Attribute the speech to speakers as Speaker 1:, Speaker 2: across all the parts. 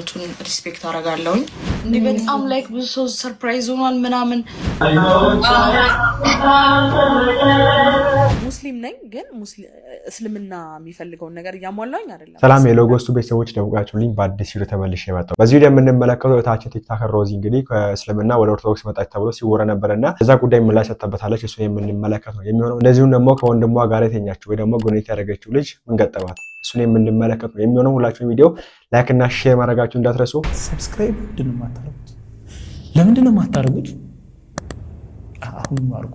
Speaker 1: ያሉትን ሪስፔክት አደርጋለሁኝ። እንዴ በጣም ላይክ ብዙ ሰው ሰርፕራይዝ ሆኗል ምናምን። ሙስሊም ነኝ ግን እስልምና የሚፈልገውን ነገር እያሟላኝ አይደለም።
Speaker 2: ሰላም የሎጎስቱ ቤተሰቦች ደውቃችሁልኝ በአዲስ ቪዲዮ ተመልሼ መጣሁ። በዚህ ቪዲዮ የምንመለከተው እህታችን ቲክቶከር ሮዚ እንግዲህ ከእስልምና ወደ ኦርቶዶክስ መጣች ተብሎ ሲወራ ነበርና እዛ ጉዳይ ምላሽ ሰጥታበታለች። እሱ የምንመለከት ነው የሚሆነው። እንደዚሁም ደግሞ ከወንድሟ ጋር የተኛችው ወይ ደግሞ ጎኔት ያደረገችው ልጅ ምን ገጠማት እሱን የምንመለከት ነው የሚሆነው። ሁላችሁም ቪዲዮ ላይክ እና ሼር ማድረጋችሁ እንዳትረሱ።
Speaker 3: ሰብስክራይብ ለምንድን ነው የማታደርጉት? አሁን ማርኩ።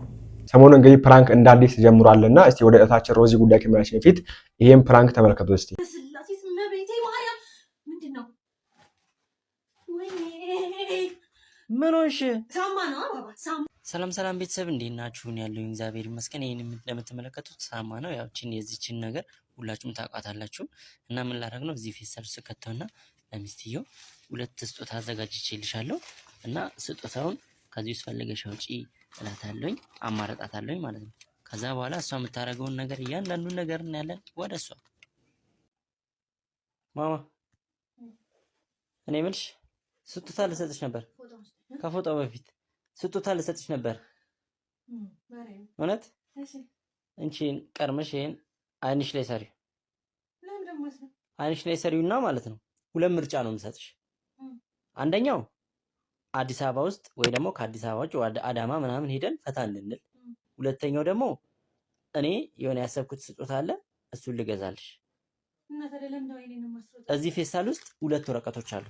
Speaker 2: ሰሞኑን እንግዲህ ፕራንክ እንደ አዲስ ጀምሯልና እስቲ ወደ እህታችን ሮዚ ጉዳይ ከመላሽ በፊት ይሄን ፕራንክ ተመልከቱ እስቲ።
Speaker 4: ምንሽ ሰላም ሰላም ቤተሰብ እንዴት ናችሁ? ያለው እግዚአብሔር ይመስገን። ይሄን እንደምትመለከቱት ሳማ ነው። ያው እቺን የዚችን ነገር ሁላችሁም ታውቃታላችሁ። እና ምን ላደርግ ነው እዚህ ፌስ ሰርቪስ ከተውና ለሚስትየው ሁለት ስጦታ አዘጋጅቼልሻለሁ እና ስጦታውን ከዚህ ውስጥ ፈልገሽ አውጪ እላታለሁኝ፣ አማራጣታለሁኝ ማለት ነው። ከዛ በኋላ እሷ የምታደርገውን ነገር እያንዳንዱን ነገር እናያለን። ወደ እሷ ማማ እኔ የምልሽ ስጦታ ልሰጥሽ ነበር። ከፎቶው በፊት ስጦታ ልሰጥሽ ነበር። እውነት እንቺን ቀርመሽ ይሄን አይንሽ ላይ ሰሪው፣ አይንሽ ላይ ሰሪውና ማለት ነው። ሁለት ምርጫ ነው የምሰጥሽ። አንደኛው አዲስ አበባ ውስጥ ወይ ደግሞ ከአዲስ አበባ ውጭ ወደ አዳማ ምናምን ሄደን ፈታ እንድንል። ሁለተኛው ደግሞ እኔ የሆነ ያሰብኩት ስጦታ አለ እሱን ልገዛልሽ። እዚህ ፌስታል ውስጥ ሁለት ወረቀቶች አሉ።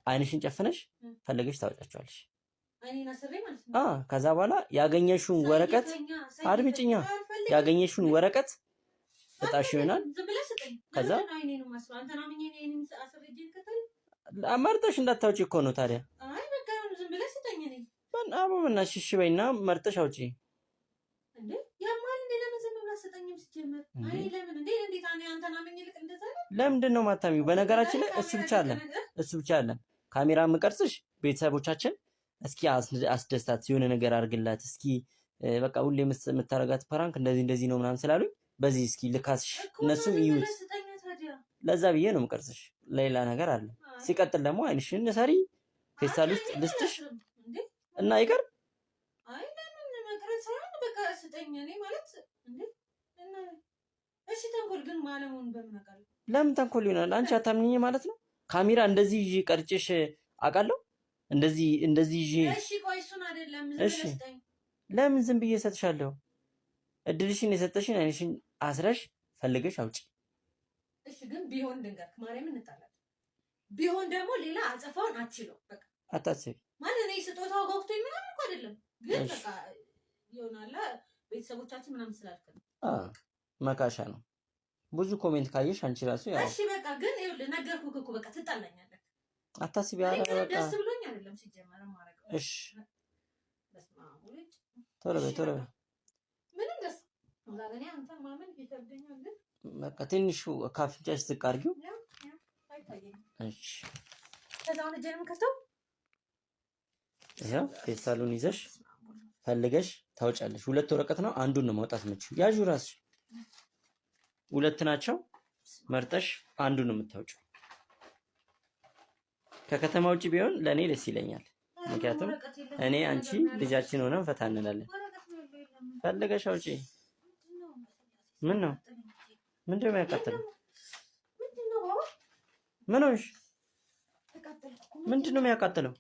Speaker 4: አይንሽን ጨፍነሽ ፈልገሽ ታወጫቸዋለሽ። ከዛ በኋላ ያገኘሽውን ወረቀት አድምጪኛ፣ ያገኘሽውን ወረቀት እጣሽ ይሆናል። ከዛ መርጠሽ እንዳታውጪ እኮ ነው ታዲያ። አይ በቃ ዝም ብለሽ ስጠኝ። እኔ አቦና ሽሽ በይና መርጠሽ አውጪ። እንዴ ያማል እንዴ ለምን ዝም ብለሽ ስጠኝም ሲጀመር? አይ ለምን እንዴ እንዴ ታኔ አንተና ምን ይልቅ እንደዛ ነው? ለምንድን ነው ማታሚው? በነገራችን ላይ እሱ ብቻ አይደለም ካሜራ የምቀርጽሽ ቤተሰቦቻችን እስኪ አስደስታት፣ የሆነ ነገር አድርግላት እስኪ በቃ ሁሌ የምታረጋት ፕራንክ እንደዚህ ነው ምናምን ስላሉኝ በዚህ እስኪ ልካስሽ እነሱም ይዩት። ለዛ ብዬ ነው የምቀርጽሽ፣ ሌላ ነገር አለ። ሲቀጥል ደግሞ አይንሽን ሰሪ ፌስታል ውስጥ ልስጥሽ እና ይቀር። አይ ለምን መቅረጽ ሳይሆን በቃ ስጠኝ። እኔ ማለት እንዴ እና እሺ ተንኮል ግን ማለሙን በመናቀል ለምን ተንኮል ይሆናል? አንቺ አታምኚኝ ማለት ነው። ካሜራ እንደዚህ ይዤ ቀርጭሽ አውቃለሁ። እንደዚህ ይዤ እሺ ቆይ እሱን አይደለም ዝም ብለሽ ስጠኝ። ለምን ዝም ብዬ እሰጥሻለሁ? እድልሽን የሰጠሽን አይንሽን አስረሽ ፈልገሽ አውጪ። እሺ ግን ቢሆን ድንገት ማርያም እንጣላለን። ቢሆን ደግሞ ሌላ አጸፋውን አትችለው። በቃ አታስቢ ማለት እኔ ስጦታው ጎክቶኝ ምናምን እኮ አይደለም፣ ግን በቃ ይሆናል ቤተሰቦቻችን ምናምን ስላልከኝ መካሻ ነው። ብዙ ኮሜንት ካየሽ አንቺ ራሱ ያው እሺ በቃ ግን ይኸውልህ ነገርኩህ እኮ በቃ ትጣላኛለህ። አታስቢ። ኧረ በቃ ደስ ብሎኝ አይደለም ሲጀመር ማረጋው። እሺ ቶሎ በይ ምንም ደስ ዛሬ አንተ ማመን ይከብደኛል፣ ግን በቃ ትንሹ ካፍንጫሽ ዝቅ አድርጊው። እሺ ከዛው ነው ጀርም ከተው ያው ፌስታሉን ይዘሽ ፈልገሽ ታውጫለሽ። ሁለት ወረቀት ነው፣ አንዱን ነው ማውጣት የምትችይው። ያዡ ራስሽ ሁለት ናቸው፣ መርጠሽ አንዱን ነው የምታውጪው። ከከተማ ውጪ ቢሆን ለኔ ደስ ይለኛል፣ ምክንያቱም እኔ አንቺ ልጃችን ሆነን ፈታ እንላለን። ፈልገሽ አውጪ። ምን ነው ምንድነው የሚያቃጥለው? ምን ሆንሽ? ምንድነው የሚያቃጥለው?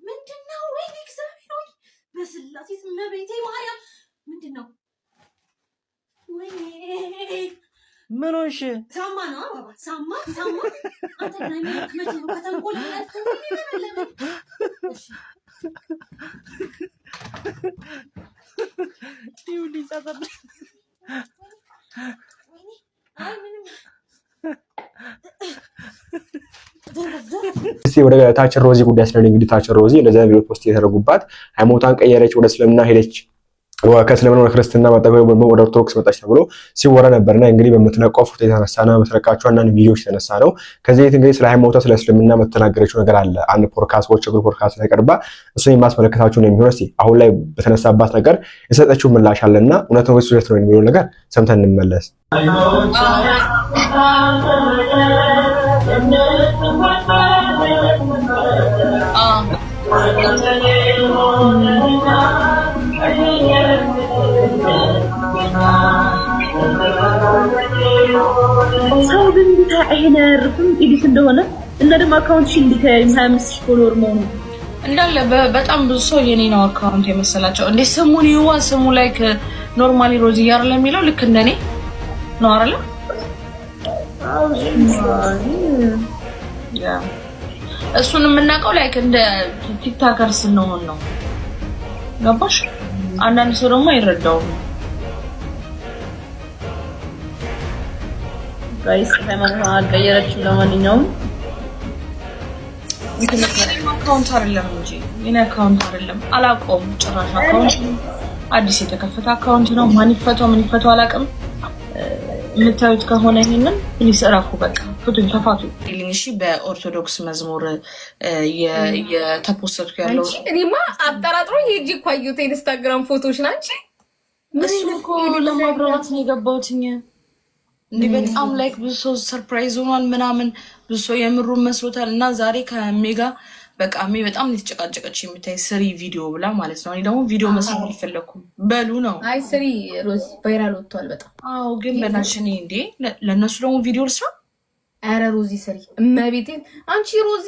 Speaker 4: ምንድነው? ወይኔ እግዚአብሔር ሆይ በስላሴ ስም በቤቴ ማርያም ምንድነው? ወይኔ ምን ሆንሽ? ሳማ ነው አባባ ሳማ አንተ ነኝ ከመቼ ነው ከተንቆል ያልኩት? እሺ ይሁን ይጻፈል።
Speaker 2: እስቲ ወደ ታችን ሮዚ ጉዳይ ስለሆነ እንግዲህ ታችን ሮዚ እንደዛ ቪዲዮ ፖስት የተደረጉባት ሃይማኖቷን ቀየረች፣ ወደ እስልምና ሄደች፣ ከእስልምና ወደ ክርስትና መጣች ወይ ወደ ኦርቶዶክስ መጣች ተብሎ ሲወራ ነበርና እንግዲህ በመተለቀው ፎቶ የተነሳና በተለቃቸው አንዳንድ ቪዲዮዎች የተነሳ ነው። ከዚህ እንግዲህ ስለ ሃይማኖቷ ስለ እስልምና መተናገረችው ነገር አለ። አንድ ፖድካስት ፖድካስት ላይ ቀርባ እሱን የማስመለከታችሁ ነው የሚሆነው። እስቲ አሁን ላይ በተነሳባት ነገር የሰጠችው ምላሽ አለና እውነት ነው ወይስ ውሸት ነው የሚለው ነገር ሰምተን እንመለስ።
Speaker 5: ሰው ግን አይነርፍም ኢዲት እንደሆነ እና ደግሞ አካውንትሽ እንዲታይ 25 ፎሎወር መሆኑ
Speaker 1: እንዳለ በጣም ብዙ ሰው የኔ ነው አካውንት የመሰላቸው እንዴ ስሙን ይዋ ስሙ ላይክ ኖርማሊ ሮዚ ያር ለሚለው ልክ እንደኔ ነው አይደል? ያ እሱን የምናውቀው ላይክ እንደ ቲክቶከር ስንሆን ነው። ገባሽ? አንዳንድ ሰው ደግሞ አይረዳውም።
Speaker 5: ጋይስ ሃይማኖት አልቀየረችም። ለማንኛውም
Speaker 1: አካውንት አይደለም እንጂ የኔ አካውንት አይደለም። አላውቀውም ጭራሽ አካውንት አዲስ የተከፈተ አካውንት ነው። ማን ይፈታው አላውቅም። የምታዩት ከሆነ ይሄንን ፕሊስ እረፉ። በቃ ፍቱኝ፣ ተፋቱ። እሺ በኦርቶዶክስ መዝሙር የተፖስተቱ ያለው
Speaker 6: እኔማ አጠራጥሮኝ ሄጂ እኮ አየሁት ኢንስታግራም ፎቶሽ ናቸው።
Speaker 1: እሱ እኮ ለማብራራት ነው የገባሁትኝ። እንዴ በጣም ላይክ ብዙ ሰው ሰርፕራይዝ ሆኗል ምናምን ብዙ ሰው የምሩን መስሎታል። እና ዛሬ ከሜጋ በቃ በጣም የተጨቃጨቀች የምታይ ስሪ ቪዲዮ ብላ ማለት ነው። እኔ ደግሞ ቪዲዮ መስራት አልፈለኩም በሉ ነው።
Speaker 6: አይ ስሪ ሮዚ ቫይራል ወጥቷል በጣም።
Speaker 1: አዎ ግን በናሽኔ እንዴ ለነሱ ደግሞ ቪዲዮ ልስራ።
Speaker 6: አረ ሮዚ ስሪ እመቤቴን። አንቺ ሮዚ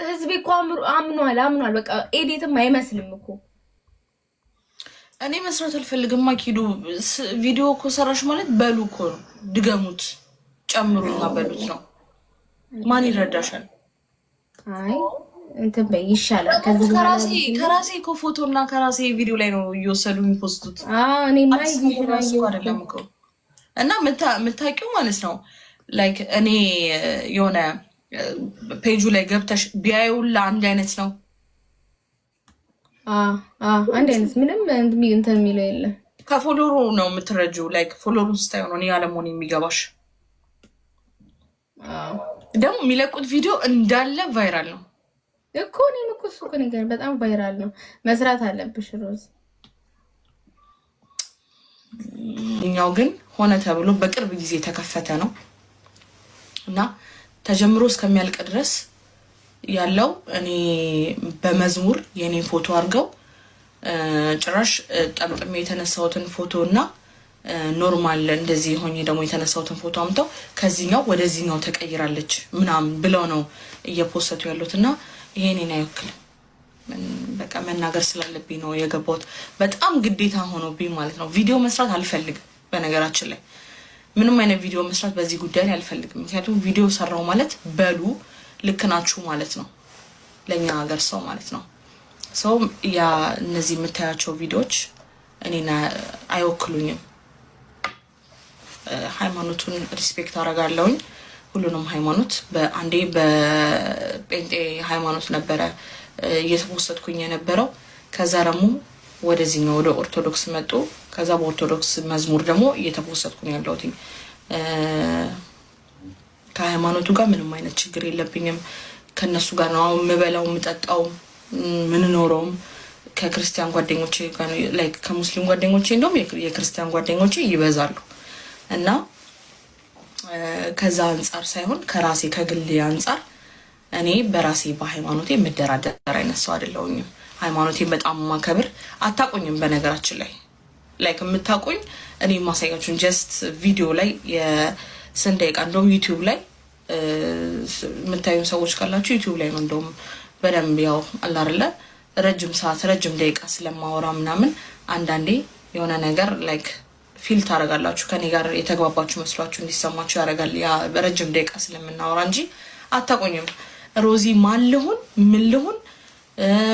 Speaker 6: ህዝቤ እኮ አምኗል። በቃ ኤዲትም አይመስልም እኮ።
Speaker 1: እኔ መስራት አልፈልግም። ማኪዱ ቪዲዮ እኮ ሰራሽ ማለት በሉ እኮ ነው። ድገሙት፣ ጨምሩና በሉት ነው። ማን ይረዳሻል?
Speaker 6: አይ እንትን በይ ይሻላል።
Speaker 1: ከራሴ እኮ ፎቶና ከራሴ ቪዲዮ ላይ ነው እየወሰዱ የሚፖስቱት።
Speaker 6: እኔ ማይ
Speaker 1: ቪዲዮ አይደለም እኮ እና የምታውቂው ማለት ነው። ላይክ እኔ የሆነ ፔጁ ላይ ገብተሽ ቢያዩላ አንድ አይነት ነው።
Speaker 6: አንድ አይነት ምንም እንትን የሚለው የለም።
Speaker 1: ከፎሎሩ ነው የምትረጂው። ላይክ ፎሎሩ ስታይ ነው እኔ ያለመሆን የሚገባሽ። ደግሞ የሚለቁት ቪዲዮ እንዳለ ቫይራል ነው
Speaker 6: እኮ። እኔም እኮ እሱ ነገር በጣም ቫይራል ነው። መስራት አለብሽ ሮዝ።
Speaker 1: እኛው ግን ሆነ ተብሎ በቅርብ ጊዜ የተከፈተ ነው እና ተጀምሮ እስከሚያልቅ ድረስ ያለው እኔ በመዝሙር የኔ ፎቶ አድርገው ጭራሽ ጠምጥሜ የተነሳሁትን ፎቶ እና ኖርማል እንደዚህ ሆኜ ደግሞ የተነሳሁትን ፎቶ አምተው ከዚህኛው ወደዚህኛው ተቀይራለች ምናምን ብለው ነው እየፖሰቱ ያሉት እና ይሄንን አይወክልም። በቃ መናገር ስላለብኝ ነው የገባሁት። በጣም ግዴታ ሆኖብኝ ማለት ነው። ቪዲዮ መስራት አልፈልግም። በነገራችን ላይ ምንም አይነት ቪዲዮ መስራት በዚህ ጉዳይ ላይ አልፈልግም። ምክንያቱም ቪዲዮ ሰራው ማለት በሉ ልክ ናችሁ ማለት ነው፣ ለኛ ሀገር ሰው ማለት ነው። ሰው ያ እነዚህ የምታያቸው ቪዲዮዎች እኔና አይወክሉኝም። ሃይማኖቱን ሪስፔክት አደርጋለሁኝ፣ ሁሉንም ሃይማኖት። በአንዴ በጴንጤ ሃይማኖት ነበረ እየተፖሰትኩኝ የነበረው። ከዛ ደግሞ ወደዚህኛው ወደ ኦርቶዶክስ መጡ። ከዛ በኦርቶዶክስ መዝሙር ደግሞ እየተፖሰትኩኝ ያለሁት። ከሃይማኖቱ ጋር ምንም አይነት ችግር የለብኝም። ከነሱ ጋር ነው የምበላው የምጠጣው ምንኖረውም። ከክርስቲያን ጓደኞቼ ጋር ላይክ ከሙስሊም ጓደኞቼ እንደውም የክርስቲያን ጓደኞቼ ይበዛሉ እና ከዛ አንጻር ሳይሆን ከራሴ ከግሌ አንጻር እኔ በራሴ በሃይማኖቴ የምደራደር አይነት ሰው አይደለሁኝም። ሃይማኖቴን በጣም ማከብር። አታቆኝም በነገራችን ላይ ላይክ የምታቆኝ እኔ ማሳያችሁን ጀስት ቪዲዮ ላይ የስንት ደቂቃ እንደውም ዩቲዩብ ላይ የምታዩን ሰዎች ካላችሁ ዩቲዩብ ላይ ነው እንደውም በደንብ ያው አላርለ ረጅም ሰዓት ረጅም ደቂቃ ስለማወራ ምናምን አንዳንዴ የሆነ ነገር ላይክ ፊል ታደርጋላችሁ። ከኔ ጋር የተግባባችሁ መስሏችሁ እንዲሰማችሁ ያደርጋል። ያ ረጅም ደቂቃ ስለምናወራ እንጂ አታቆኝም። ሮዚ ማን ልሁን ምን ልሁን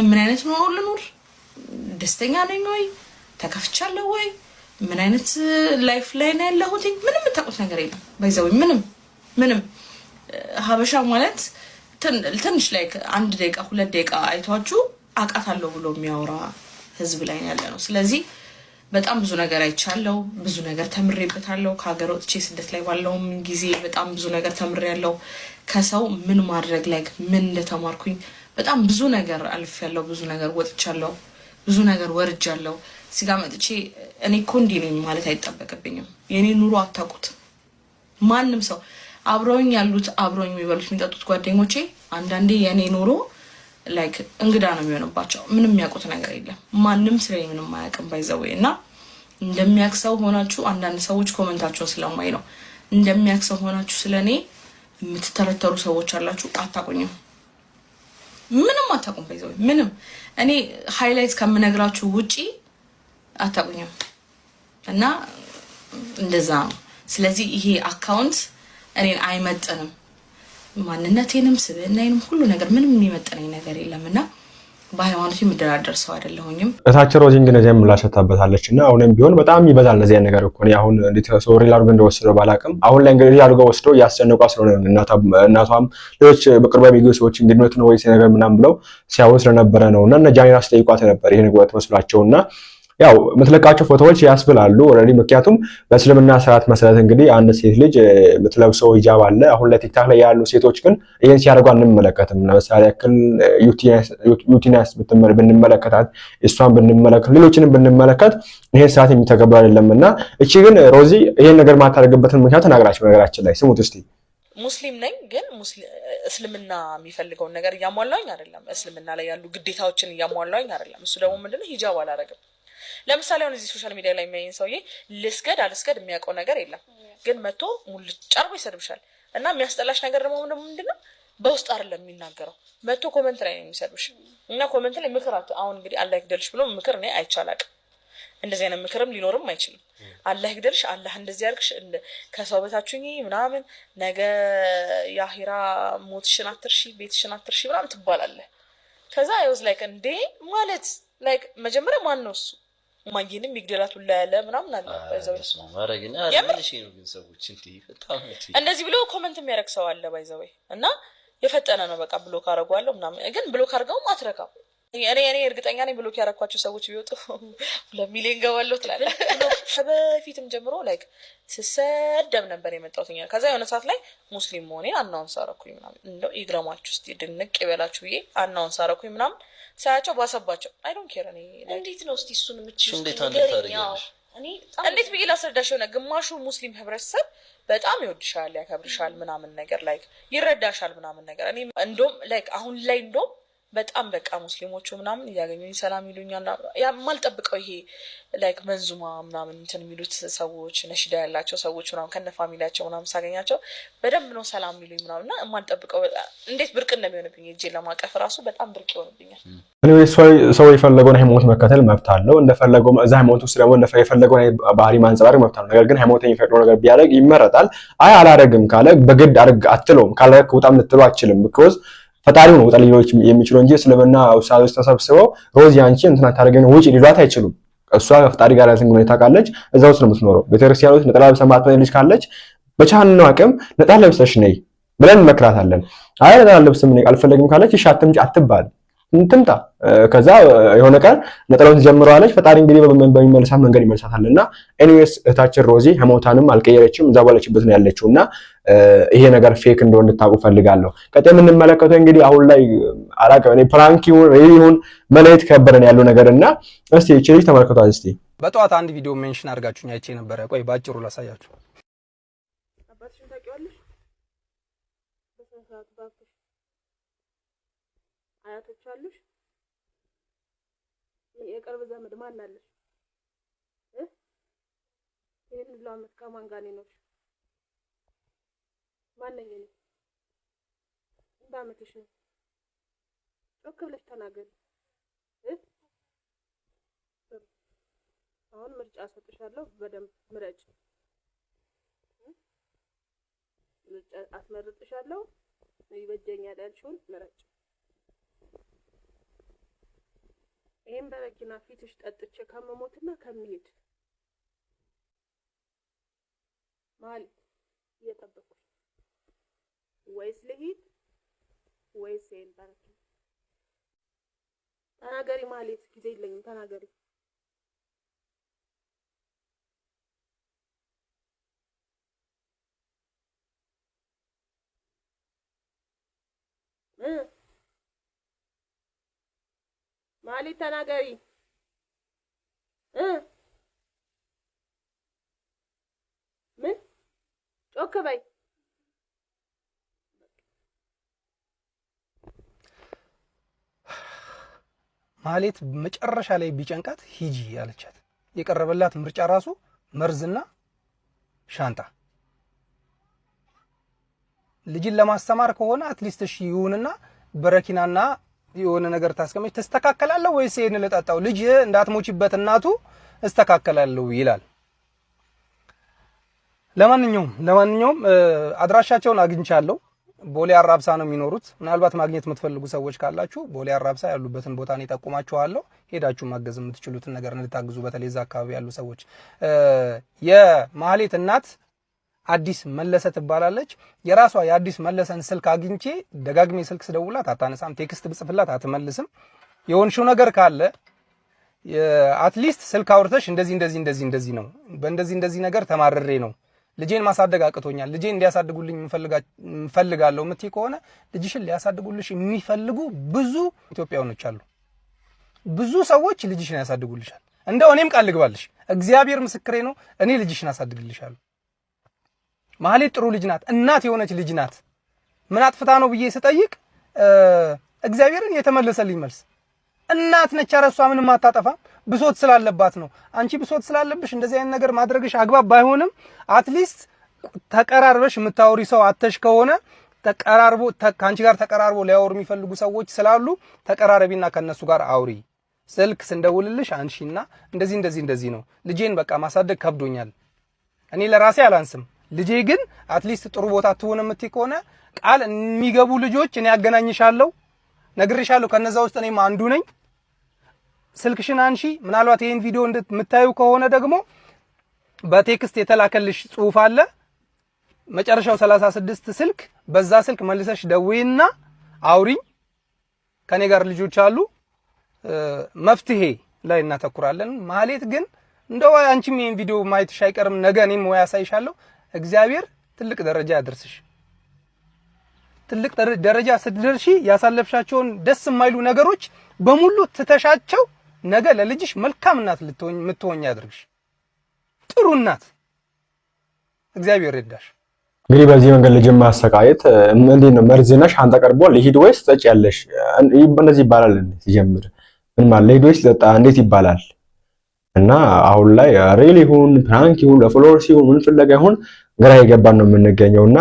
Speaker 1: ምን አይነት ኑሮ ልኑር፣ ደስተኛ ነኝ ወይ ተከፍቻለሁ ወይ ምን አይነት ላይፍ ላይ ነው ያለሁት ምንም የምታውቁት ነገር የለም። ባይዘው ምንም ሀበሻ ማለት ትንሽ ላይክ 1 ደቂቃ 2 ደቂቃ አይቷችሁ አውቃታለሁ ብሎ የሚያወራ ህዝብ ላይ ያለ ነው። ስለዚህ በጣም ብዙ ነገር አይቻለሁ፣ ብዙ ነገር ተምሬበታለሁ። ከሀገር ወጥቼ ስደት ላይ ባለውም ጊዜ በጣም ብዙ ነገር ተምሬያለሁ። ከሰው ምን ማድረግ ላይክ ምን እንደተማርኩኝ በጣም ብዙ ነገር አልፌያለሁ፣ ብዙ ነገር ወጥቻለሁ፣ ብዙ ነገር ወርጃለሁ። እዚህ ጋር መጥቼ እኔ እኮ እንዲህ ነኝ ማለት አይጠበቅብኝም። የኔ ኑሮ አታውቁት። ማንም ሰው አብሮኝ ያሉት አብሮኝ የሚበሉት የሚጠጡት ጓደኞቼ አንዳንዴ የኔ ኑሮ ላይክ እንግዳ ነው የሚሆንባቸው ምንም የሚያውቁት ነገር የለም ማንም ስለኔ ምንም አያውቅም ባይዘው እና እንደሚያክሰው ሆናችሁ አንዳንድ ሰዎች ኮሜንታቸውን ስለማይ ነው እንደሚያክሰው ሆናችሁ ስለኔ የምትተረተሩ ሰዎች አላችሁ አታቁኝም ምንም አታቁም ባይዘው ምንም እኔ ሃይላይት ከምነግራችሁ ውጪ አታቁኝም እና እንደዛ ስለዚህ ይሄ አካውንት እኔን አይመጥንም ማንነቴንም ስብዕናዬንም ሁሉ ነገር ምንም የሚመጥነኝ ነገር የለምና በሃይማኖት የምደራደር ሰው አይደለሁኝም
Speaker 2: እታች ሮዚ ግን እዚያም ምላሸታበታለችና አሁንም ቢሆን በጣም ይበዛል እንደዚህ ነገር እኮ ነው አሁን እንዴት ሶሪ ላርግ እንደወሰደው ባላቅም አሁን ላይ እንግዲህ ያልገው ወስዶ ያስጨነቋ ስለሆነ እናቷም ሌሎች በቅርብ የሚገኙ ሰዎች እንግዲህ ነው ወይስ ነገር ምናምን ብለው ሲያወስ ስለነበረ ነውና እነ ጃኒን አስጠይቋት ነበር ይሄን ነገር ተመስሏቸውና ያው ምትለቃቸው ፎቶዎች ያስብላሉ ኦሬዲ ምክንያቱም በእስልምና ስርዓት መሰረት እንግዲህ አንድ ሴት ልጅ ምትለብሰው ሂጃብ አለ አሁን ላይ ቲክታክ ላይ ያሉ ሴቶች ግን ይሄን ሲያደርጉ አንመለከትም ለምሳሌ ያክል ዩቲናስ ብንመለከታት እሷን ብንመለከት ሌሎችንም ብንመለከት ይሄን ስርዓት የሚተገበር አይደለምና እቺ ግን ሮዚ ይሄን ነገር ማታደርግበትን ምክንያት ተናግራችሁ ነገራችን ላይ ስሙት እስቲ
Speaker 1: ሙስሊም ነኝ ግን እስልምና የሚፈልገውን ነገር ያሟላኝ አይደለም እስልምና ላይ ያሉ ግዴታዎችን ያሟላኝ አይደለም እሱ ደግሞ ምንድነው ሂጃብ አላደረግም ለምሳሌ አሁን እዚህ ሶሻል ሚዲያ ላይ የሚያየን ሰውዬ ልስገድ አልስገድ የሚያውቀው ነገር የለም ግን መጥቶ ሙልጭ አርጎ ይሰድብሻል እና የሚያስጠላሽ ነገር ደግሞ ምንድነው በውስጥ አይደለም የሚናገረው መጥቶ ኮሜንት ላይ ነው የሚሰድብሽ እና ኮሜንት ላይ ምክር አሁን እንግዲህ አላህ ይግደልሽ ብሎ ምክር ነው አይቻላቅ እንደዚህ አይነት ምክርም ሊኖርም አይችልም አላህ ይግደልሽ አላህ እንደዚህ ያርክሽ ከሰው በታችሁኝ ምናምን ነገ ያሂራ ሞትሽን አትርሺ ቤትሽን አትርሺ ምናምን ትባላለህ ከዛ አይወዝ ላይክ እንዴ ማለት ላይክ መጀመሪያ ማን ነው እሱ ማንንም ይግደላቱ ለለ ምናምን አለ ባይዘው
Speaker 4: ነው ማረግና አለሽ ነው ግን ሰዎች እንዴ በጣም
Speaker 1: እንደዚህ ብሎ ኮሜንት የሚያረክ ሰው አለ ባይዘው እና የፈጠነ ነው በቃ ብሎክ አረጋዋለሁ ምናምን ግን ብሎክ አርጋው አትረካም እኔ እርግጠኛ ነኝ ብሎክ ያረኳቸው ሰዎች ቢወጡ 2 ሚሊዮን ገባለው ትላለ በፊትም ጀምሮ ላይክ ስሰደብ ነበር የመጣውኛ ከዛ የሆነ ሰዓት ላይ ሙስሊም መሆኔን አናውንስ አረኩኝ ምናምን እንደው ይግረማችሁ እስቲ ድንቅ ይበላችሁ ብዬ አናውንስ አረኩኝ ምናምን ሳያቸው ባሰባቸው አይ ዶንት ኬር እኔ እንዴት ነው እስቲ እሱን ምትችል እንዴት ብዬ ላስረዳሽ ሆነ ግማሹ ሙስሊም ህብረተሰብ በጣም ይወድሻል ያከብርሻል ምናምን ነገር ላይክ ይረዳሻል ምናምን ነገር እኔ እንደውም ላይክ አሁን ላይ እንደውም በጣም በቃ ሙስሊሞቹ ምናምን ያገኙኝ ሰላም ይሉኛል ያ ማልጠብቀው ይሄ ላይክ መንዙማ ምናምን እንትን የሚሉት ሰዎች ነሽዳ ያላቸው ሰዎች ምናምን ከነ ፋሚሊያቸው ምናምን ሳገኛቸው በደንብ ነው ሰላም ይሉኝ ምናምንና ማልጠብቀው እንዴት ብርቅ እንደሚሆንብኝ እጄ ለማቀፍ ራሱ በጣም ብርቅ ይሆንብኛል
Speaker 2: እኔ ሰው የፈለገውን ሃይማኖት መከተል መብት አለው እንደፈለገው እዛ ሃይማኖት ውስጥ ደግሞ የፈለገውን ባህሪ ማንጸባረቅ መብት አለው ነገር ግን ሃይማኖት የሚፈቅደው ነገር ቢያደርግ ይመረጣል አይ አላደርግም ካለ በግድ አድርግ አትለውም ካለ ውጣም ልትለው አትችልም because ፈጣሪው ነው ወጣልጆች የሚችለው እንጂ ስለምና ኡስታዞች ተሰብስበው ሮዚ አንቺ እንትና ታርገን ውጪ ሊሏት አይችሉም እሷ ፈጣሪ ጋር ያለውን ሁኔታ ካለች እዛው ነው የምትኖረው ቤተክርስቲያን ውስጥ ነጠላ ለብሰማት ልጅ ካለች በቻልነው አቅም ነጠላ ለብሰሽ ነይ ብለን መክራታለን አይ ነጠላ ለብሰም ነይ አልፈለግም ካለች እሺ አትምጪ አትባል እንትምጣ ከዛ የሆነ ቀን ነጠላውን ጀምሯለች ፈጣሪ እንግዲህ በሚመልሳት መንገድ ይመልሳታልና ኤኒዌይስ እታችን ሮዚ ሃይማኖታንም አልቀየረችም እዛ ባለችበት ነው ያለችውና ይሄ ነገር ፌክ እንደሆነ እንድታውቁ ፈልጋለሁ ቀጣይ የምንመለከተው እንግዲህ አሁን ላይ አራቀ እኔ ፕራንክ ይሁን መለየት ከበረን ያለው ነገርና እስቲ እቺ ልጅ ተመልከቷት እስቲ
Speaker 7: በጠዋት አንድ ቪዲዮ ሜንሽን አድርጋችሁኝ አይቼ ነበር ቆይ ባጭሩ ላሳያችሁ
Speaker 5: አባትሽን ታውቂዋለሽ በሰዓት ባክሽ አያቶች አሉሽ የቅርብ ዘመድ ማን አለሽ ይሄን ሁሉ አመት ከማን ጋር ነው ማንነኝ ነው እንዳመትሽ ነው ጮክ ብለሽ ተናገሪ አሁን ምርጫ ሰጥሻለሁ በደንብ ምረጭ ምርጫ አስመርጥሻለሁ ይበጀኛል ያልሽውን ምረጭ ይሄን በረኪና ፊትሽ ጠጥቼ ከመሞትና ከመሄድ ማለት እየጠበቅኩ ወይስ ልሂድ ወይስ ይሄን በረኪና ተናገሪ ማለት ጊዜ የለኝም ተናገሪ ማለት ተናገሪ ምን ኦኬ ባይ
Speaker 7: ማህሌት መጨረሻ ላይ ቢጨንቃት ሂጂ ያለቻት የቀረበላት ምርጫ ራሱ መርዝና ሻንጣ። ልጅን ለማስተማር ከሆነ አትሊስት እሺ ይሁንና በረኪናና የሆነ ነገር ታስቀምጭ ተስተካከላለሁ ወይስ ይሄን ለጣጣው ልጅ እንዳትሞችበት እናቱ እስተካከላለሁ ይላል። ለማንኛውም አድራሻቸውን አግኝቻለሁ። ቦሌ አራብሳ ነው የሚኖሩት። ምናልባት ማግኘት የምትፈልጉ ሰዎች ካላችሁ ቦሌ አራብሳ ያሉበትን ቦታ ነው ጠቁማችኋለሁ። ሄዳችሁ ማገዝ የምትችሉትን ነገር እንድታግዙ በተለይ እዛ አካባቢ ያሉ ሰዎች። የማህሌት እናት አዲስ መለሰ ትባላለች። የራሷ የአዲስ መለሰን ስልክ አግኝቼ ደጋግሜ ስልክ ስደውላት አታነሳም፣ ቴክስት ብጽፍላት አትመልስም። የሆንሽው ነገር ካለ አትሊስት ስልክ አውርተሽ እንደዚህ ነው በእንደዚህ ነገር ተማርሬ ነው ልጄን ማሳደግ አቅቶኛል፣ ልጄን እንዲያሳድጉልኝ እንፈልጋለሁ የምትይ ከሆነ ልጅሽን ሊያሳድጉልሽ የሚፈልጉ ብዙ ኢትዮጵያውያኖች አሉ። ብዙ ሰዎች ልጅሽን ያሳድጉልሻል። እንደው እኔም ቃል ልግባልሽ፣ እግዚአብሔር ምስክሬ ነው፣ እኔ ልጅሽን አሳድግልሻለሁ። ማህሌት ጥሩ ልጅ ናት፣ እናት የሆነች ልጅ ናት። ምን አጥፍታ ነው ብዬ ስጠይቅ እግዚአብሔርን የተመለሰልኝ መልስ እናት ነች። አረሷ ምንም አታጠፋም። ብሶት ስላለባት ነው። አንቺ ብሶት ስላለብሽ እንደዚህ አይነት ነገር ማድረግሽ አግባብ ባይሆንም አትሊስት ተቀራርበሽ የምታወሪ ሰው አተሽ ከሆነ ከአንቺ ጋር ተቀራርቦ ሊያወሩ የሚፈልጉ ሰዎች ስላሉ ተቀራረቢና ከነሱ ጋር አውሪ። ስልክ ስንደውልልሽ አንሺና እንደዚህ ነው ልጄን በቃ ማሳደግ ከብዶኛል፣ እኔ ለራሴ አላንስም፣ ልጄ ግን አትሊስት ጥሩ ቦታ ትሆን የምትይ ከሆነ ቃል የሚገቡ ልጆች እኔ ያገናኝሻለሁ፣ ነግሬሻለሁ። ከነዛ ውስጥ እኔም አንዱ ነኝ። ስልክሽን አንሺ። ምናልባት ይሄን ቪዲዮ እንደምታዩ ከሆነ ደግሞ በቴክስት የተላከልሽ ጽሁፍ አለ መጨረሻው 36 ስልክ፣ በዛ ስልክ መልሰሽ ደውይና አውሪኝ። ከኔ ጋር ልጆች አሉ፣ መፍትሄ ላይ እናተኩራለን። ማህሌት ግን እንደው አንቺም ይሄን ቪዲዮ ማየትሽ አይቀርም፣ ነገ እኔም ወይ ያሳይሻለሁ። እግዚአብሔር ትልቅ ደረጃ ያደርስሽ። ትልቅ ደረጃ ስትደርሺ ያሳለፍሻቸውን ደስ የማይሉ ነገሮች በሙሉ ትተሻቸው ነገ ለልጅሽ መልካም እናት ልትሆኝ ያድርግሽ። ጥሩ እናት እግዚአብሔር ይርዳሽ።
Speaker 2: እንግዲህ በዚህ መንገድ ልጅን ማሰቃየት እንዴት ነው? መርዝና ሻንጣ ቀርቦ ልሂድ ወይስ ትጠጪያለሽ? እንደዚህ ይባላል። ሲጀምር ምን ማለት ልሂድ ወይስ ትጠጣ እንዴት ይባላል? እና አሁን ላይ ሪል ይሁን ፕራንክ ይሁን ለፎሎወርስ ይሁን ምን ፍለጋ ይሁን ግራ የገባን ነው የምንገኘውና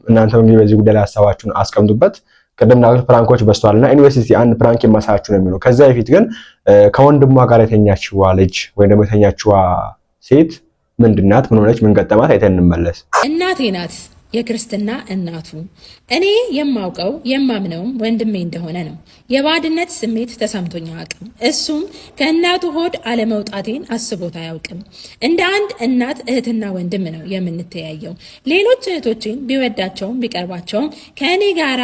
Speaker 2: እናንተም እንግዲህ በዚህ ጉዳይ ላይ ሐሳባችሁን አስቀምጡበት። ቀደም ነገር ፕራንኮች በስተዋልና ዩኒቨርሲቲ አንድ ፕራንክ የማሳያችሁ ነው የሚለው። ከዛ በፊት ግን ከወንድሟ ጋር የተኛችዋ ልጅ ወይ ደግሞ የተኛችዋ ሴት ምንድናት? ምን ሆነች? ምን ገጠማት? አይተን እንመለስ።
Speaker 8: እናቴ ናት፣ የክርስትና እናቱ። እኔ የማውቀው የማምነውም ወንድሜ እንደሆነ ነው። የባድነት ስሜት ተሰምቶኝ አያውቅም። እሱም ከእናቱ ሆድ አለመውጣቴን አስቦት አያውቅም። እንደ አንድ እናት እህትና ወንድም ነው የምንተያየው። ሌሎች እህቶችን ቢወዳቸውም ቢቀርባቸውም ከኔ ጋራ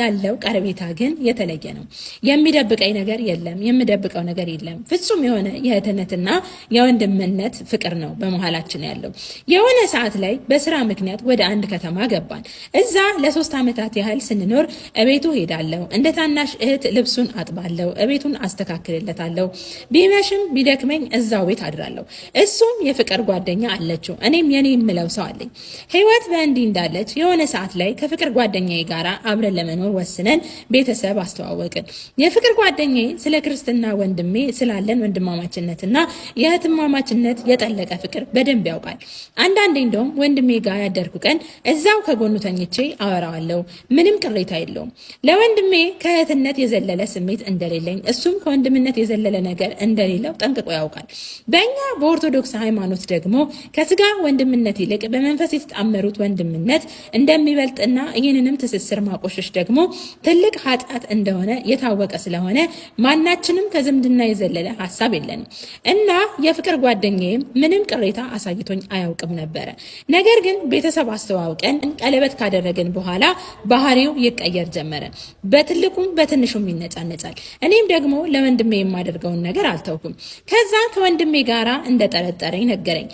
Speaker 8: ያለው ቀረቤታ ግን የተለየ ነው። የሚደብቀኝ ነገር የለም፣ የምደብቀው ነገር የለም። ፍጹም የሆነ የእህትነትና የወንድምነት ፍቅር ነው በመሃላችን ያለው። የሆነ ሰዓት ላይ በስራ ምክንያት ወደ አንድ ከተማ ገባን። እዛ ለ3 ዓመታት ያህል ስንኖር እቤቱ ሄዳለሁ። እንደ ታናሽ እህት ልብሱን አጥባለሁ፣ እቤቱን አስተካክልለታለሁ። ቢመሽም ቢደክመኝ እዛው ቤት አድራለሁ። እሱም የፍቅር ጓደኛ አለችው፣ እኔም የኔ የምለው ሰው አለኝ። ህይወት በእንዲህ እንዳለች የሆነ ሰዓት ላይ ከፍቅር ጓደኛዬ ጋር አብረን ለመኖር ወስነን ቤተሰብ አስተዋወቅን። የፍቅር ጓደኛዬ ስለ ክርስትና ወንድሜ ስላለን ወንድማማችነትና የእህትማማችነት የጠለቀ ፍቅር በደንብ ያውቃል። አንዳንዴ እንደውም ወንድሜ ጋር ያደርኩ ቀን እዛው ከጎኑ ተኝቼ አወራዋለሁ። ምንም ቅሬታ የለውም። ለወንድሜ ከእህትነት የዘለለ ስሜት እንደሌለኝ እሱም ከወንድምነት የዘለለ ነገር እንደሌለው ጠንቅቆ ያውቃል። በእኛ በኦርቶዶክስ ሃይማኖት ደግሞ ከስጋ ወንድምነት ይልቅ በመንፈስ የተጣመሩት ወንድምነት እንደሚበልጥና ይህንንም ትስስር ማቆሸሽ ደግሞ ትልቅ ኃጢአት እንደሆነ የታወቀ ስለሆነ ማናችንም ከዝምድና የዘለለ ሀሳብ የለንም እና የፍቅር ጓደኛዬም ምንም ቅሬታ አሳይቶኝ አያውቅም ነበረ። ነገር ግን ቤተሰብ አስተዋውቀን ቀለበት ካደረግን በኋላ ባህሪው ይቀየር ጀመረ። በትልቁም በትንሹም ይነጫነጫል። እኔም ደግሞ ለወንድሜ የማደርገውን ነገር አልተውኩም። ከዛ ከወንድሜ ጋራ እንደጠረጠረኝ ነገረኝ።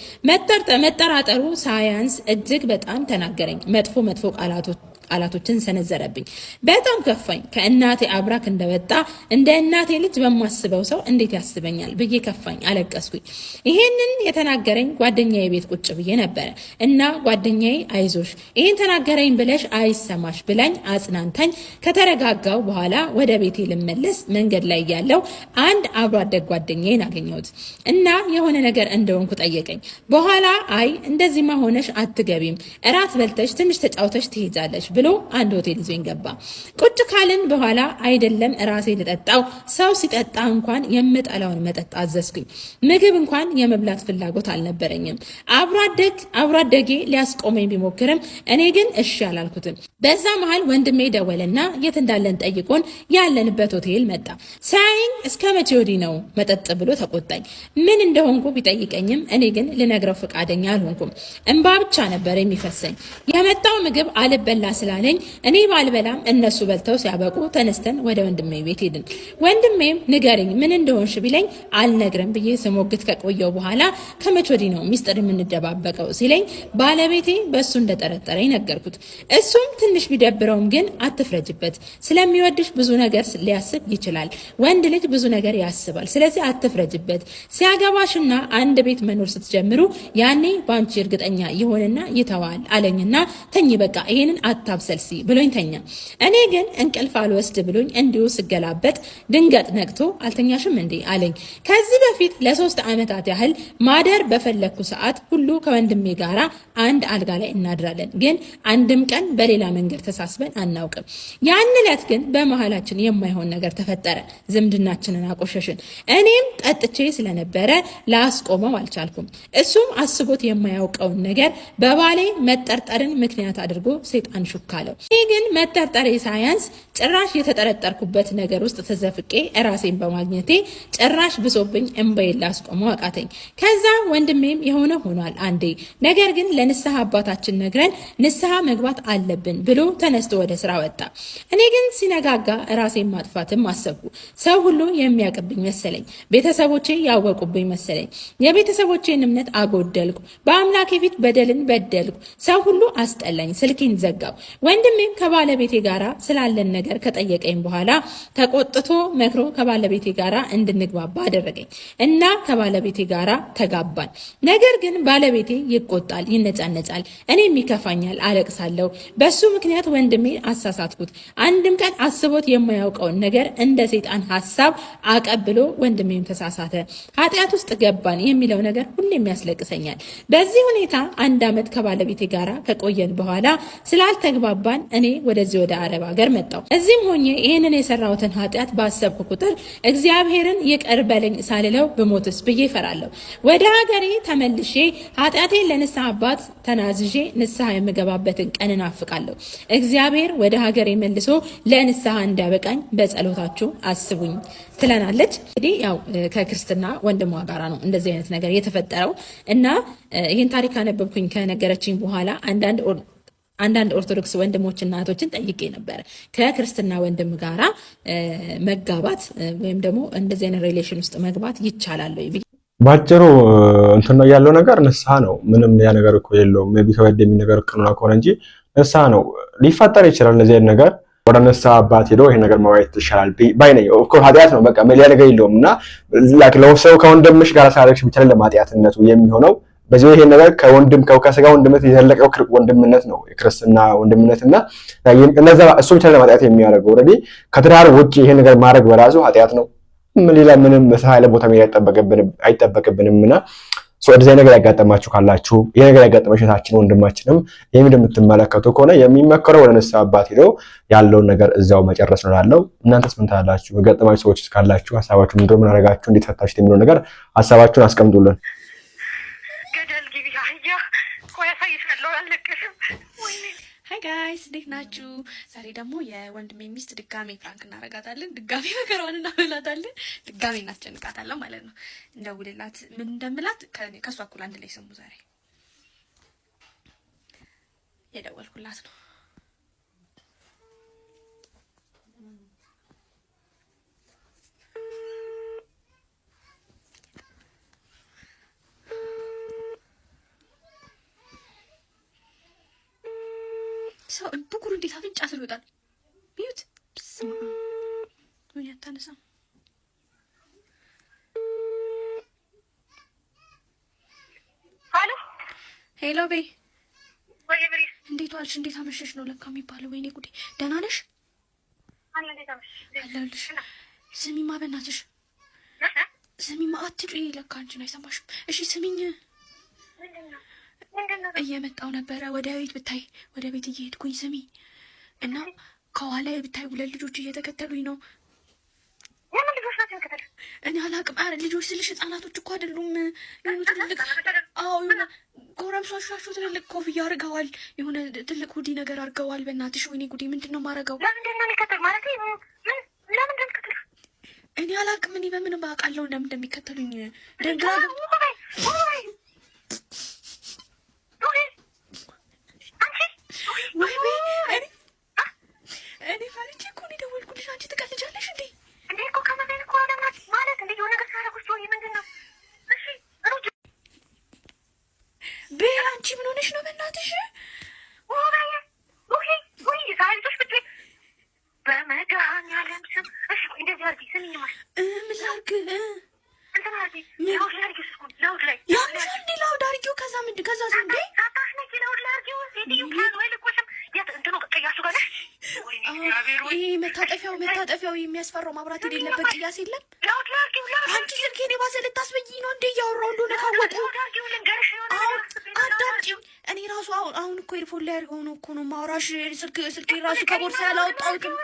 Speaker 8: መጠራጠሩ ሳያንስ እጅግ በጣም ተናገረኝ። መጥፎ ቃላቶችን ሰነዘረብኝ። በጣም ከፋኝ። ከእናቴ አብራክ እንደወጣ እንደ እናቴ ልጅ በማስበው ሰው እንዴት ያስበኛል ብዬ ከፋኝ፣ አለቀስኩኝ። ይሄንን የተናገረኝ ጓደኛዬ ቤት ቁጭ ብዬ ነበረ እና ጓደኛዬ አይዞሽ ይሄን ተናገረኝ ብለሽ አይሰማሽ ብላኝ አጽናንታኝ ከተረጋጋው በኋላ ወደ ቤቴ ልመለስ መንገድ ላይ ያለው አንድ አብሮ አደግ ጓደኛዬን አገኘሁት እና የሆነ ነገር እንደሆንኩ ጠየቀኝ። በኋላ አይ እንደዚህ ሆነሽ አትገቢም፣ እራት በልተሽ ትንሽ ተጫውተሽ ትሄጃለሽ ብሎ አንድ ሆቴል ይዞኝ ገባ። ቁጭ ካልን በኋላ አይደለም ራሴ ልጠጣው ሰው ሲጠጣ እንኳን የምጠላውን መጠጥ አዘዝኩኝ። ምግብ እንኳን የመብላት ፍላጎት አልነበረኝም። አብሮ አደጌ ሊያስቆመኝ ቢሞክርም እኔ ግን እሺ አላልኩትም። በዛ መሃል ወንድሜ ደወለና የት እንዳለን ጠይቆን ያለንበት ሆቴል መጣ። ሳይኝ እስከ መቼ ወዲህ ነው መጠጥ ብሎ ተቆጣኝ። ምን እንደሆንኩ ቢጠይቀኝም እኔ ግን ልነግረው ፈቃደኛ አልሆንኩም። እንባ ብቻ ነበር የሚፈሰኝ። የመጣው ምግብ አልበላ ስላለኝ እኔ ባልበላም እነሱ በልተው ሲያበቁ ተነስተን ወደ ወንድሜ ቤት ሄድን። ወንድሜም ንገርኝ ምን እንደሆንሽ ቢለኝ አልነግርም ብዬ ስሞግት ከቆየው በኋላ ከመቼ ወዲህ ነው ሚስጥር የምንደባበቀው ሲለኝ ባለቤቴ በእሱ እንደጠረጠረኝ ነገርኩት። እሱም ትንሽ ቢደብረውም ግን አትፍረጅበት፣ ስለሚወድሽ ብዙ ነገር ሊያስብ ይችላል። ወንድ ልጅ ብዙ ነገር ያስባል። ስለዚህ አትፍረጅበት። ሲያገባሽና አንድ ቤት መኖር ስትጀምሩ ያኔ ባንቺ እርግጠኛ ይሆንና ይተዋል አለኝና ተኝ በቃ ይሄንን አታብሰልሲ ብሎኝ ተኛ። እኔ ግን እንቅልፍ አልወስድ ብሎኝ እንዲሁ ስገላበጥ ድንገት ነቅቶ አልተኛሽም እንዴ አለኝ። ከዚህ በፊት ለ3 ዓመታት ያህል ማደር በፈለኩ ሰዓት ሁሉ ከወንድሜ ጋራ አንድ አልጋ ላይ እናድራለን፣ ግን አንድም ቀን በሌላ መንገድ ተሳስበን አናውቅም። ያን ዕለት ግን በመሃላችን የማይሆን ነገር ተፈጠረ። ዝምድናችንን አቆሸሽን። እኔም ጠጥቼ ስለነበረ ላስቆመው አልቻልኩም። እሱም አስቦት የማያውቀውን ነገር በባሌ መጠርጠርን ምክንያት አድርጎ ሰይጣን ሹክ አለው። እኔ ግን መጠርጠሬ ሳያንስ ጭራሽ የተጠረጠርኩበት ነገር ውስጥ ተዘፍቄ ራሴን በማግኘቴ ጭራሽ ብሶብኝ እንባዬን ላስቆመው አቃተኝ። ከዛ ወንድሜም የሆነ ሆኗል አንዴ፣ ነገር ግን ለንስሐ አባታችን ነግረን ንስሐ መግባት አለብን ብሎ ተነስቶ ወደ ስራ ወጣ። እኔ ግን ሲነጋጋ ራሴን ማጥፋትም አሰብኩ። ሰው ሁሉ የሚያውቅብኝ መሰለኝ። ቤተሰቦቼ ያወቁብኝ መሰለኝ። የቤተሰቦቼን እምነት አጎደልኩ። በአምላኬ ፊት በደልን በደልኩ። ሰው ሁሉ አስጠላኝ። ስልኬን ዘጋው። ወንድሜም ከባለቤቴ ጋራ ስላለን ነገር ከጠየቀኝ በኋላ ተቆጥቶ መክሮ ከባለቤቴ ጋራ እንድንግባባ አደረገኝ እና ከባለቤቴ ጋራ ተጋባን። ነገር ግን ባለቤቴ ይቆጣል፣ ይነጫነጫል፣ እኔም ይከፋኛል፣ አለቅሳለሁ። በሱ ምክንያት ወንድሜ አሳሳትኩት። አንድም ቀን አስቦት የማያውቀውን ነገር እንደ ሰይጣን ሐሳብ አቀብሎ ወንድሜም ተሳሳተ፣ ኃጢአት ውስጥ ገባን የሚለው ነገር ሁሌም ያስለቅሰኛል። በዚህ ሁኔታ 1 ዓመት ከባለቤቴ ጋራ ከቆየን በኋላ ስላልተግባባን እኔ ወደዚህ ወደ አረብ ሀገር መጣሁ። እዚህም ሆኜ ይህንን የሰራሁትን ኃጢአት ባሰብኩ ቁጥር እግዚአብሔርን ይቅር በለኝ ሳልለው ብሞትስ ብዬ እፈራለሁ። ወደ ሀገሬ ተመልሼ ኃጢአቴን ለንስሐ አባት ተናዝዤ ንስሐ የምገባበትን ቀን እናፍቃለሁ። እግዚአብሔር ወደ ሀገሬ መልሶ ለንስሐ እንዲያበቃኝ በጸሎታችሁ አስቡኝ ትለናለች። እንግዲህ ያው ከክርስትና ወንድሟ ጋራ ነው እንደዚህ አይነት ነገር የተፈጠረው እና ይህን ታሪክ አነበብኩኝ ከነገረችኝ በኋላ አንዳንድ ኦርቶዶክስ ወንድሞችና እህቶችን ጠይቄ ነበር። ከክርስትና ወንድም ጋራ መጋባት ወይም ደግሞ እንደዚህ አይነት ሪሌሽን ውስጥ መግባት ይቻላል ወይ?
Speaker 2: ባጭሩ እንትን ነው ያለው ነገር ንስሐ ነው። ምንም ያ ነገር እኮ የለውም። ሜቢ ከወደ የሚነገር ቀኑና ከሆነ እንጂ ንስሐ ነው። ሊፈጠር ይችላል እንደዚህ አይነት ነገር። ወደ ንስሐ አባት ሄዶ ይሄን ነገር ማዋየት ይሻላል ባይ ነኝ። ኦፍ ኮርስ ኃጢአት ነው በቃ ሌላ ነገር የለውም እና ለሰው ከወንድምሽ ጋር ሳደርግሽ ብቻ ለማጥያትነቱ የሚሆነው በዚህ ይሄን ነገር ከስጋ ወንድምነት የዘለቀው ወንድምነት ነው የክርስትና ወንድምነትና እነዛ እሱ ብቻ ለማጥያት የሚያደርገው ኦልሬዲ ከትዳር ውጪ ይሄን ነገር ማድረግ በራሱ ኃጢአት ነው። ሌላ ምንም ሳይለ ቦታ መሄድ አይጠበቅብንምና ወደዚህ ነገር ያጋጠማችሁ ካላችሁ ይሄ ነገር ያጋጠመሽ እህታችን ወንድማችንም ይሄን እንደምትመለከቱ ከሆነ የሚመከረው ወደ ንስሐ አባት ሄዶ ያለውን ነገር እዛው መጨረስ ነው ያለው። እናንተስ ምን ታላላችሁ? ያጋጠማችሁ ሰዎች ካላችሁ ሐሳባችሁ ምንድነው? ምን አደረጋችሁ? እንዴት ፈታችሁት የሚለው ነገር ሐሳባችሁን አስቀምጡልን።
Speaker 9: ሃይ ጋይስ እንዴት ናችሁ? ዛሬ ደግሞ የወንድሜ ሚስት ድጋሜ ፕራንክ እናረጋታለን። ድጋሜ መከራዋን እናበላታለን። ድጋሜ እናስጨንቃታለን ማለት ነው። እንደውልላት ምን እንደምላት ከሷ እኩል አንድ ላይ ስሙ። ዛሬ የደወልኩላት ነው። ሰው ብኩር እንዴት አፍንጫ ስር ይወጣል? ቢዩት ምን ያታነሳ
Speaker 10: ሄሎ
Speaker 9: ሄሎ ቤ
Speaker 10: ወይ ብሪ
Speaker 9: እንዴት ዋልሽ? እንዴት አመሸሽ ነው ለካ የሚባለው። ወይኔ ጉዴ ደህና ነሽ?
Speaker 10: አለ እንዴት አመሸሽ?
Speaker 9: አለሁልሽ። ስሚማ በእናትሽ ስሚማ አትጩይ። ለካ አንቺን አይሰማሽም። እሺ ስሚኝ
Speaker 10: ምንድነው
Speaker 9: እየመጣው ነበረ ወደ ቤት ብታይ፣ ወደ ቤት እየሄድኩኝ ስሚ እና ከኋላ ብታይ 2 ልጆች እየተከተሉኝ ነው።
Speaker 10: የምን ልጆች ናቸው የሚከተሉት?
Speaker 9: እኔ አላቅም። አረ ልጆች ስልሽ ህጻናቶች እኮ አይደሉም። የሆኑ ትልልቅ የሆነ ጎረምሶች ናቸው። ትልልቅ ኮፍያ አድርገዋል። የሆነ ትልቅ ሁዲ ነገር አድርገዋል። በእናትሽ ወይኔ ጉዴ ምንድን ነው ማረገው?
Speaker 10: ለምንድን ነው የሚከተሉ ማለት ለምን እንደሚከተሉ
Speaker 9: እኔ አላቅም። እኔ በምን ባውቃለሁ ለምን እንደሚከተሉኝ? ደንግራ እኔ ፈርቼ እኮ ነው የደወልኩልሽ። አንቺ ትቀልጃለሽ እንዴ?
Speaker 10: እንዴ እኮ ከመዘን እኮ ማለት እንዴ የሆነ ነገር ሳረጉሽ ወይ ምንድን ነው? እሺ ሩጅ
Speaker 9: በይ አንቺ ምን ሆነሽ ነው በእናትሽ?
Speaker 10: ወይ ዛሬቶሽ ብትይ በመድኃኒዓለም ስም እሺ እንደዚህ አድርጊ። ስሚኝማ
Speaker 9: ምን ላድርግ?
Speaker 10: እንትን አድርጊ ላውድ ላይ አድርጊው። ስልኩን ላውድ ላይ
Speaker 9: ያምሻል እንዴ? ላውድ አድርጊው። ከዛ ምንድን ከዛ ሰው እንዴ
Speaker 10: ሳታሽ ነቂ ላውድ ላይ አድርጊው። ሴትዮ ካን ወይ ልቆሽም የት እንትኑ ቅያሱ ጋር ነሽ?
Speaker 9: ይሄ መታጠፊያው የሚያስፈራው ማብራት የሌለበት ቅያስ የለም።
Speaker 10: ላውድ ላይ አድርጊው።
Speaker 9: አንቺ ስልኬን የባሰ ልታስበይኝ ነው እንዴ? እያወራሁ እንደሆነ ካወቁ አዳምጪኝ። እኔ ራሱ አሁን እኮ ኤርፎን ላይ አድርገው ነው እኮ ነው ማውራሽ። ስልኬ ራሱ ከቦርሳ ያላወጣሁትም።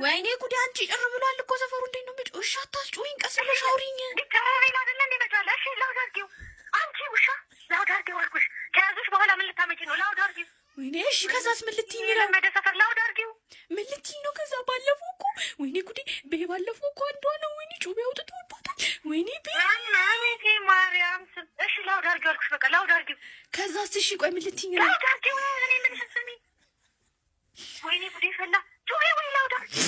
Speaker 9: ወይኔ ጉዴ አንቺ ጭር ብሏል እኮ ሰፈሩ። እንዴት ነው ምጭ? እሺ አታስጩኝ፣ ቀስ ብለሽ አውሪኝ። ወይኔ እሺ ከዛስ ምን ልትይኝ ነው? ምን ልትይኝ ነው? ከዛ ባለፈው እኮ ወይኔ ጉዴ ባለፈው እኮ አንዷ ነው ወይኔ ጩቤ አውጥቶባታል። ወይኔ
Speaker 10: ማርያም እሺ ላውድ አድርጊው አልኩሽ። በቃ ላውድ አድርጊው።
Speaker 9: ከዛስ እሺ ቆይ ምን ልትይኝ ነው?
Speaker 10: ላውድ አድርጊው። እኔ ምን ስሚ ወይኔ ጉዴ ፈላ። ጩቤ ወይ ላውድ አድርጊው።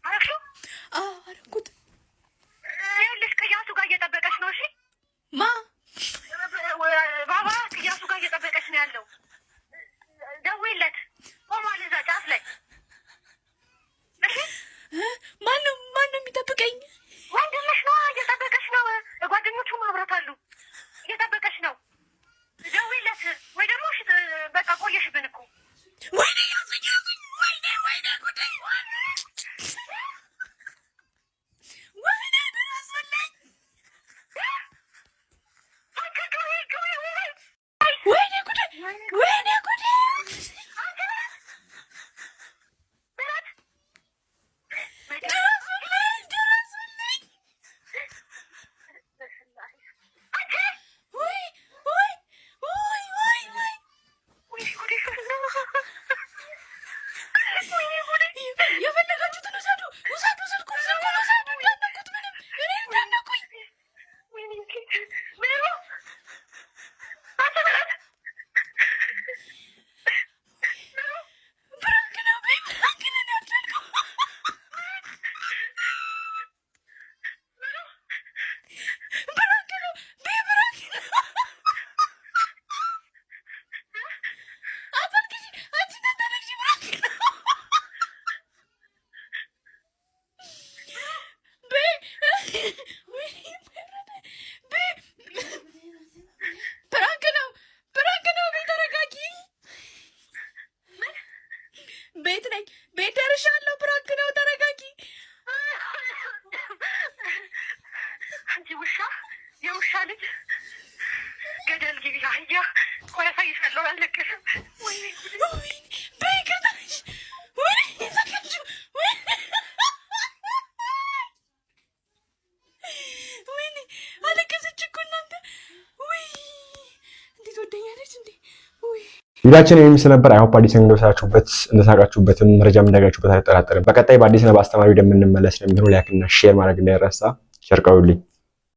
Speaker 10: አረግሽው?
Speaker 9: አረኩት።
Speaker 10: ይኸውልሽ ቅያሱ ጋር እየጠበቀሽ ነው። እሺ
Speaker 9: ማ
Speaker 10: ባባ ቅያሱ ጋር እየጠበቀሽ ነው ያለው። ደውይለት ቆሟል እዛ ጫፍ ላይ። እሺ
Speaker 9: ማነው የሚጠብቀኝ?
Speaker 10: ወንድምሽ ነው እየጠበቀሽ ነው። ጓደኞቹ ማብራት አሉ እየጠበቀሽ ነው። ደውይለት ወይ ደግሞ እሺ በቃ ቆየሽብን እኮ።
Speaker 9: ወይኔ ያዙኝ ወይኔ ጉዴ ወይኔ ድረሱልኝ። ወይኔ ጉዴ ወይኔ ጉዴ የፈለጋችሁትን ውሰዱ። ስልኩን ውሰዱ። እንዳነኩት ምንም እኔ እንዳነኩኝ ብራንክ ነው ብራንክ ነው ያደርገው ብራንክ ነው ብራንክ ነው አባልኪ አንቺ ተደረግሽ ብራንክ ነው ቤት ነኝ። ቤት ደርሻለሁ። ብራንክ ነው። ተረጋጊ።
Speaker 10: አንቺ ውሻ፣ የውሻ ልጅ ገደል ግቢ። አህያ ቆይ አሳይሻለሁ። አልለቅሽም። ወይኔ
Speaker 9: በይቅርታሽ ወይኔ ዘጋችሁ ወይኔ አለቀሰች እኮ እናንተ። ወይ እንዴት ወደኛለች እንዴ! ወይ
Speaker 2: ቪዲዮአችን የሚመስል ነበር። አይሆፕ አዲስ እንደወሰዳችሁበት እንደሳቃችሁበትም መረጃም እንዳጋችሁበት አልጠራጠርም። በቀጣይ በአዲስ እና በአስተማሪ ወደ ምንመለስ ነው የሚሆነው። ላይክ እና ሼር ማድረግ እንዳይረሳ። ቸር ቆዩልኝ።